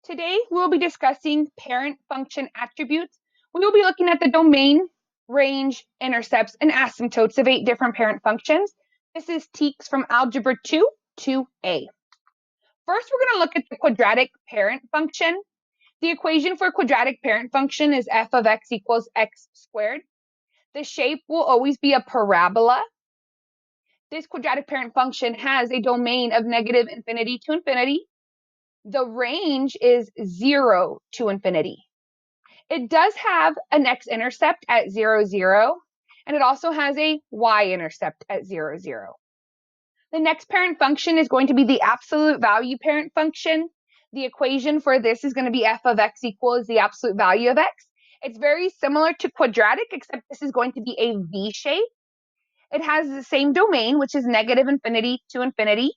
Today, we'll be discussing parent function attributes. We will be looking at the domain, range, intercepts, and asymptotes of 8 different parent functions. This is TEKS from Algebra 2A. First, we're going to look at the quadratic parent function. The equation for a quadratic parent function is f of x equals x squared. The shape will always be a parabola. This quadratic parent function has a domain of negative infinity to infinity. The range is 0 to infinity. It does have an x-intercept at 0, 0, and it also has a y-intercept at 0, 0. The next parent function is going to be the absolute value parent function. The equation for this is going to be f of x equals the absolute value of x. It's very similar to quadratic, except this is going to be a V shape. It has the same domain, which is negative infinity to infinity,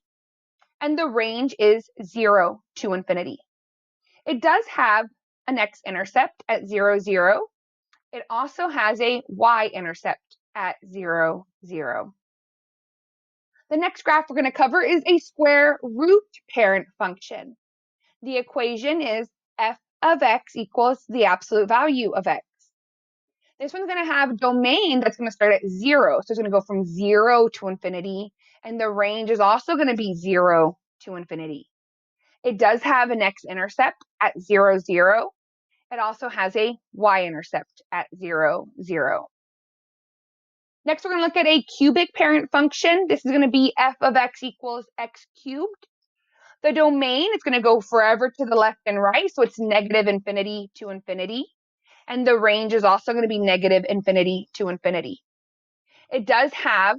and the range is 0 to infinity. It does have an x-intercept at 0, 0. It also has a y-intercept at 0, 0. The next graph we're going to cover is a square root parent function. The equation is f of x equals the absolute value of x. This one's going to have a domain that's going to start at 0. So it's going to go from 0 to infinity, and the range is also going to be 0 to infinity. It does have an x-intercept at 0, 0. It also has a y-intercept at 0, 0. Next, we're going to look at a cubic parent function. This is going to be f of x equals x cubed. The domain is going to go forever to the left and right, so it's negative infinity to infinity. And the range is also going to be negative infinity to infinity. It does have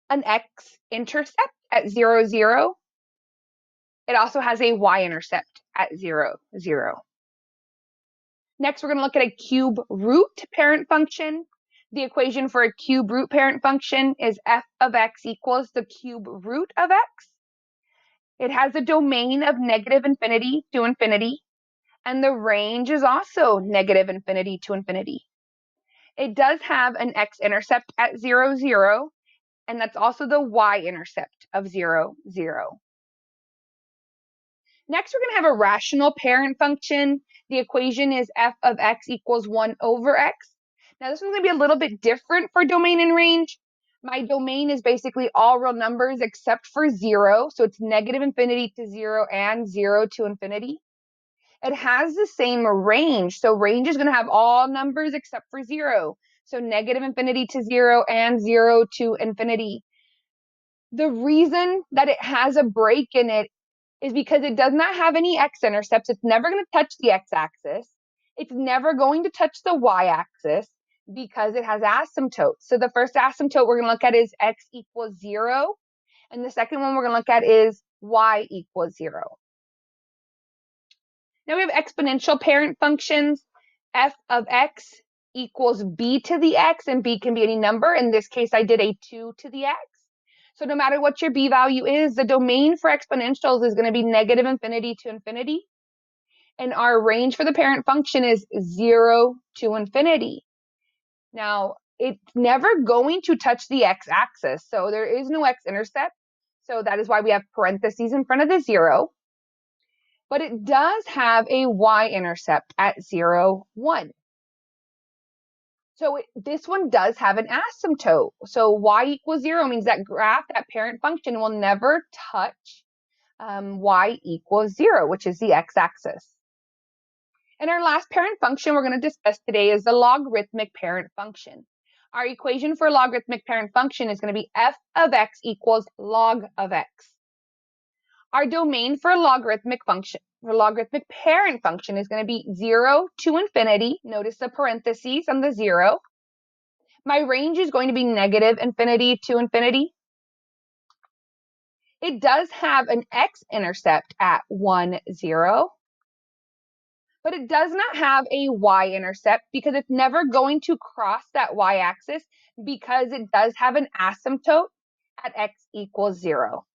an x-intercept at 0, 0. It also has a y-intercept at 0, 0. Next, we're going to look at a cube root parent function. The equation for a cube root parent function is f of x equals the cube root of x. It has a domain of negative infinity to infinity, and the range is also negative infinity to infinity. It does have an x-intercept at 0, 0, and that's also the y-intercept of 0, 0. Next, we're going to have a rational parent function. The equation is f of x equals 1 over x. Now, this one's going to be a little bit different for domain and range. My domain is basically all real numbers except for 0. So it's negative infinity to 0 and 0 to infinity. It has the same range. So range is going to have all numbers except for 0. So negative infinity to 0 and 0 to infinity. The reason that it has a break in it is because it does not have any x-intercepts. It's never going to touch the x-axis. It's never going to touch the y-axis because it has asymptotes. So the first asymptote we're going to look at is x equals 0. And the second one we're going to look at is y equals 0. Now we have exponential parent functions. F of x equals b to the x, and b can be any number. In this case, I did a 2 to the x. So no matter what your b value is, the domain for exponentials is going to be negative infinity to infinity. And our range for the parent function is 0 to infinity. Now, it's never going to touch the x-axis, so there is no x-intercept. So that is why we have parentheses in front of the 0. But it does have a y-intercept at 0, 1. So this one does have an asymptote. So y equals 0 means that graph, that parent function, will never touch y equals 0, which is the x-axis. And our last parent function we're going to discuss today is the logarithmic parent function. Our equation for a logarithmic parent function is going to be f of x equals log of x. Our domain for a logarithmic parent function is going to be 0 to infinity. Notice the parentheses on the 0. My range is going to be negative infinity to infinity. It does have an x-intercept at 1, 0. But it does not have a y-intercept because it's never going to cross that y-axis because it does have an asymptote at x equals 0.